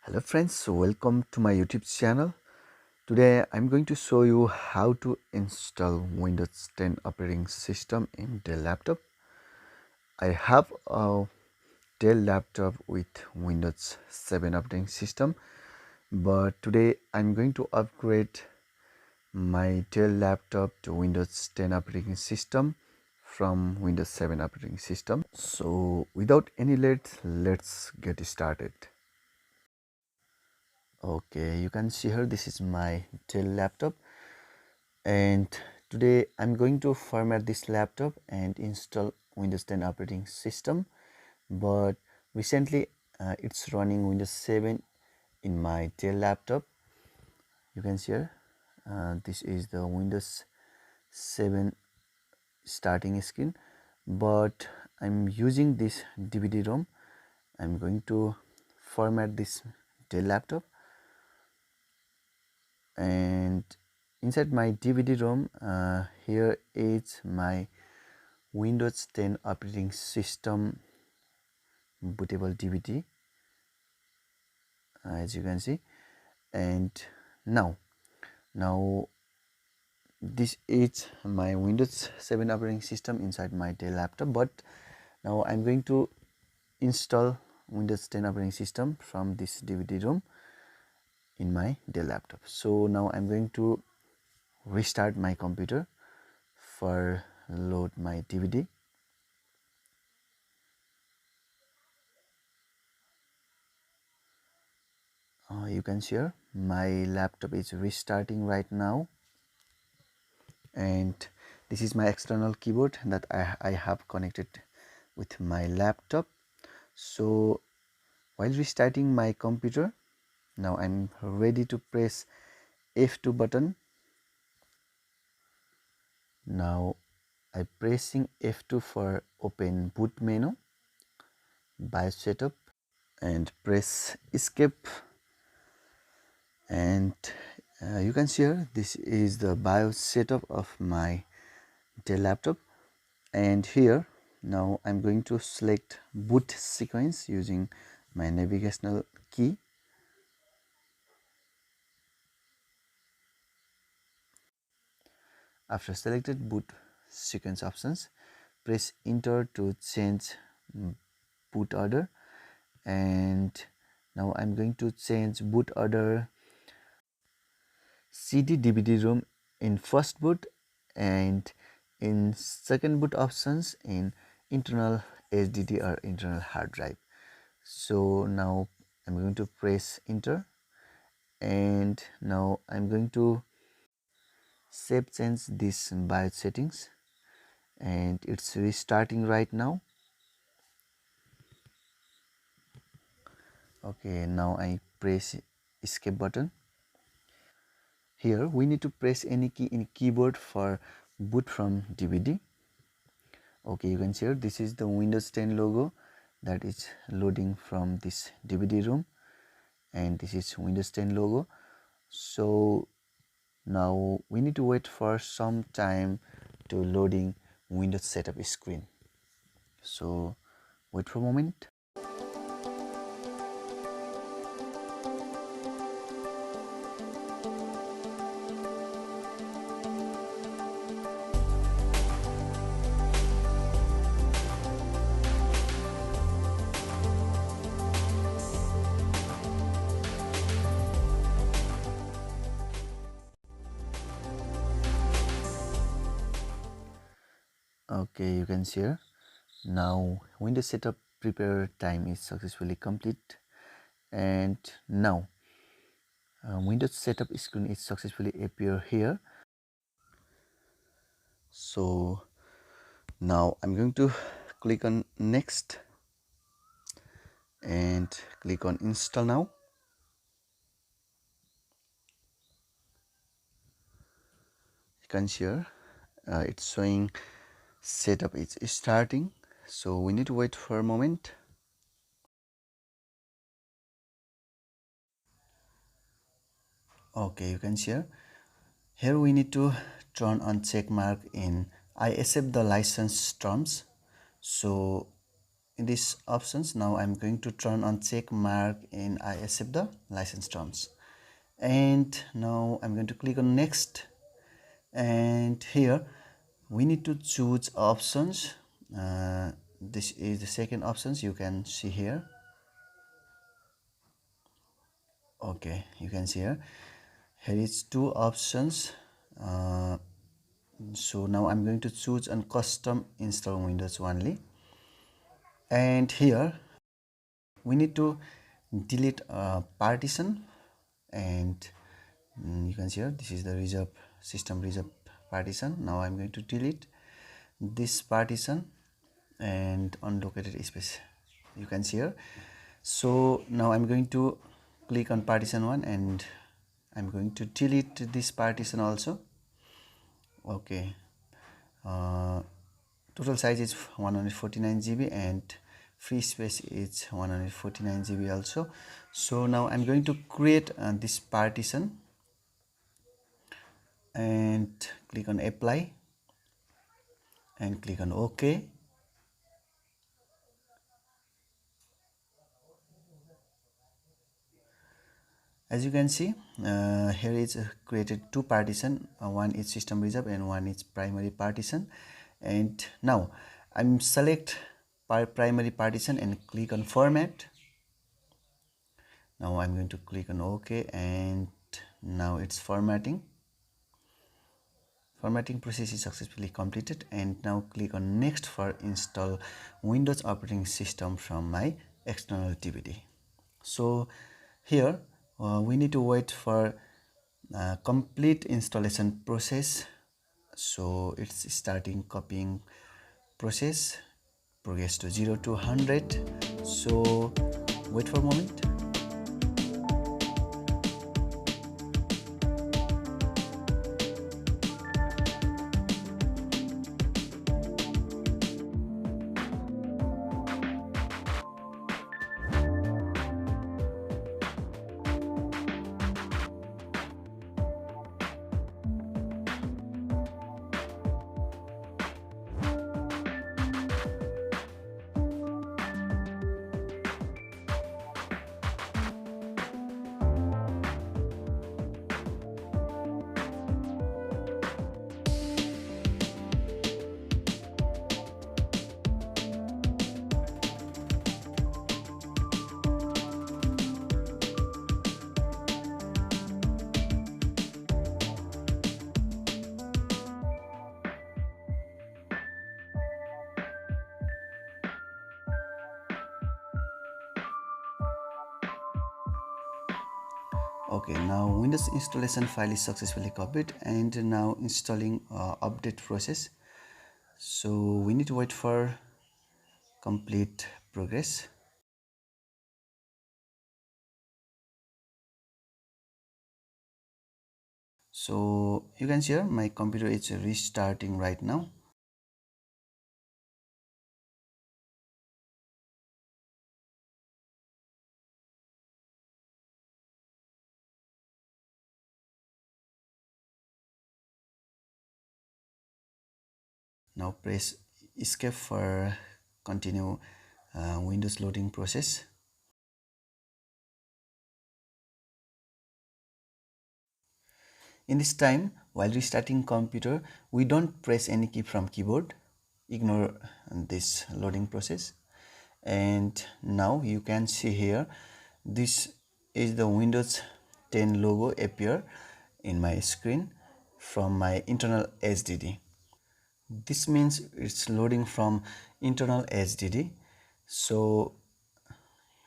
Hello friends, so welcome to my YouTube channel. Today I'm going to show you how to install Windows 10 operating system in Dell laptop. I have a Dell laptop with Windows 7 operating system, but today I'm going to upgrade my Dell laptop to Windows 10 operating system from Windows 7 operating system. So without any late, let's get started. Okay, you can see here this is my Dell laptop, and today I'm going to format this laptop and install Windows 10 operating system. But recently it's running Windows 7 in my Dell laptop. You can see here this is the Windows 7 starting screen, but I'm using this DVD-ROM. I'm going to format this Dell laptop, and inside my DVD-ROM here is my Windows 10 operating system bootable DVD, as you can see. And now this is my Windows 7 operating system inside my Dell laptop, but now I'm going to install Windows 10 operating system from this DVD-ROM in my Dell laptop. So now I'm going to restart my computer for load my DVD. You can see here my laptop is restarting right now, and this is my external keyboard that I have connected with my laptop. So while restarting my computer, now I'm ready to press F2 button. Now I'm pressing F2 for open boot menu, BIOS setup, and press escape. And you can see here this is the BIOS setup of my Dell laptop. And here now I'm going to select boot sequence using my navigational key. After selected boot sequence options, press enter to change boot order. And now I'm going to change boot order CD DVD-ROM in first boot, and in second boot options in internal HDD or internal hard drive. So now I'm going to press enter, and now I'm going to save change this BIOS settings, and it's restarting right now. Okay, now I press escape button. Here we need to press any key in keyboard for boot from DVD. Okay, you can see here this is the Windows 10 logo that is loading from this DVD-ROM, and this is Windows 10 logo. So now we need to wait for some time to loading Windows setup screen. So wait for a moment. Okay, you can see here now Windows setup prepare time is successfully complete, and now Windows setup screen is successfully appear here. So now I'm going to click on next and click on install now. You can see here it's showing setup is starting, so we need to wait for a moment. Okay, you can see here we need to turn on check mark in I accept the license terms. So in these options, now I'm going to turn on check mark and I accept the license terms. And now I'm going to click on next, and here we need to choose options. This is the second options, you can see here. Okay, you can see here is two options. So now I'm going to choose on custom install Windows only, and here we need to delete a partition. And you can see here, this is the reserve system reserve partition. Now I'm going to delete this partition and unlocated space, you can see here. So now I'm going to click on partition 1 and I'm going to delete this partition also. Okay, total size is 149 GB and free space is 149 GB also. So now I'm going to create this partition and click on apply and click on OK. As you can see, here is created two partition. One is system reserve and one is primary partition. And now I'm select primary partition and click on format. Now I'm going to click on OK, and now it's formatting. Formatting process is successfully completed, and now click on next for install Windows operating system from my external DVD. So here we need to wait for complete installation process. So it's starting copying process, progress to 0 to 100. So wait for a moment. Okay, now Windows installation file is successfully copied, and now installing update process. So we need to wait for complete progress. So you can see here my computer is restarting right now. Now press escape for continue Windows loading process. In this time, while restarting computer, we don't press any key from keyboard. Ignore this loading process. And now you can see here, this is the Windows 10 logo appear in my screen from my internal HDD. This means it's loading from internal HDD. So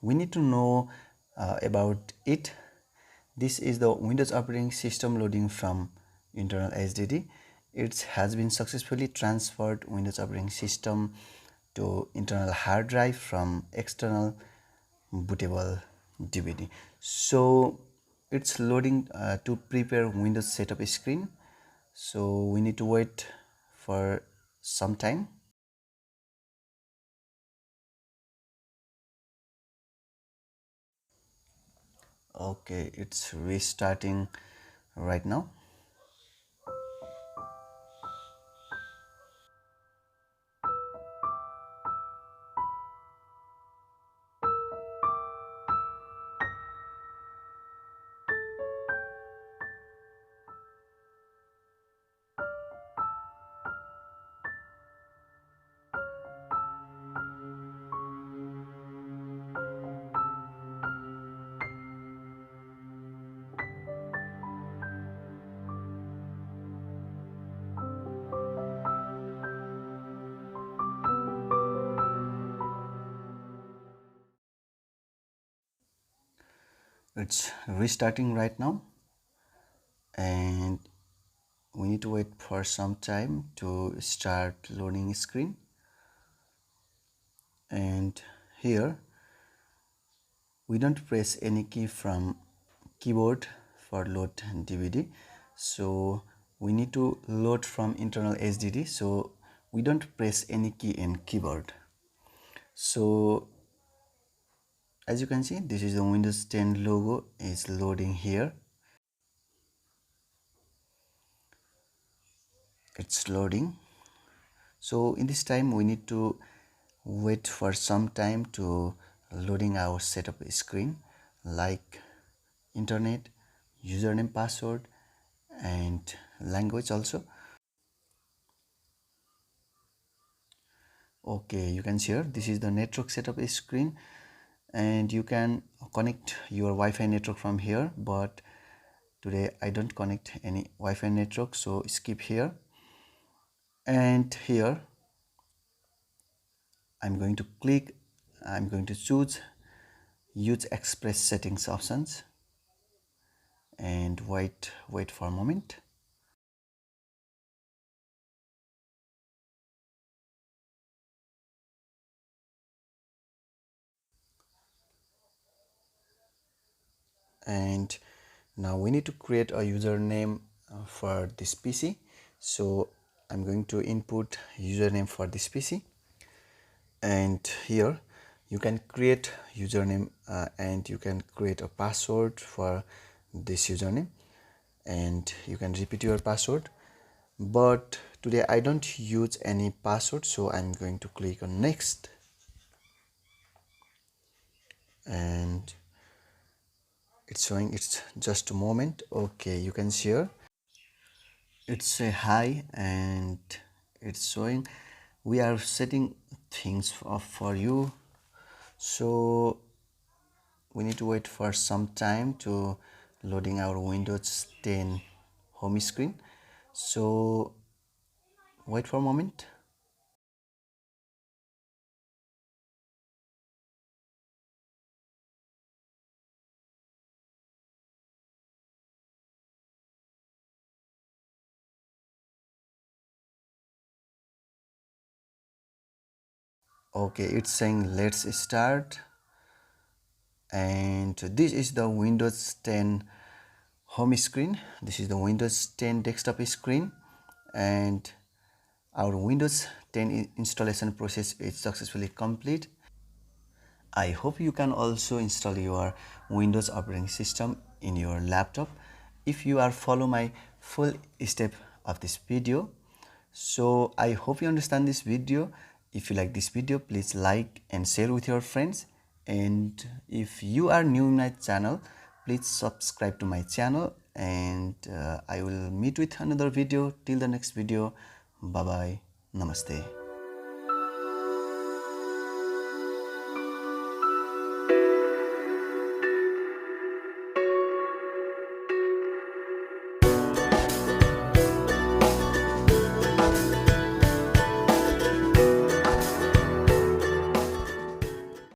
we need to know about it. This is the Windows operating system loading from internal HDD. It has been successfully transferred Windows operating system to internal hard drive from external bootable DVD. So it's loading to prepare Windows setup screen. So we need to wait for some time. Okay, it's restarting right now. It's restarting right now, and we need to wait for some time to start loading screen. And here we don't press any key from keyboard for load DVD, so we need to load from internal HDD, so we don't press any key in keyboard. So as you can see, this is the Windows 10 logo is loading here. It's loading. So in this time we need to wait for some time to loading our setup screen, like internet, username, password, and language also. Okay, you can see here this is the network setup screen, and you can connect your Wi-Fi network from here, but today I don't connect any Wi-Fi network, so skip here. And here I'm going to choose use express settings options and wait for a moment. And now we need to create a username for this PC, so I'm going to input username for this PC. And here you can create username and you can create a password for this username, and you can repeat your password. But today I don't use any password, so I'm going to click on next. And it's showing, it's just a moment. Okay, you can see here it's a hi, and it's showing we are setting things for you, so we need to wait for some time to loading our Windows 10 home screen, so wait for a moment. Okay, it's saying let's start, and this is the Windows 10 home screen. This is the Windows 10 desktop screen, and our Windows 10 installation process is successfully complete. I hope you can also install your Windows operating system in your laptop if you are follow my full step of this video. So I hope you understand this video. If you like this video, please like and share with your friends. And if you are new in my channel, please subscribe to my channel, and I will meet with another video. Till the next video, bye bye, namaste.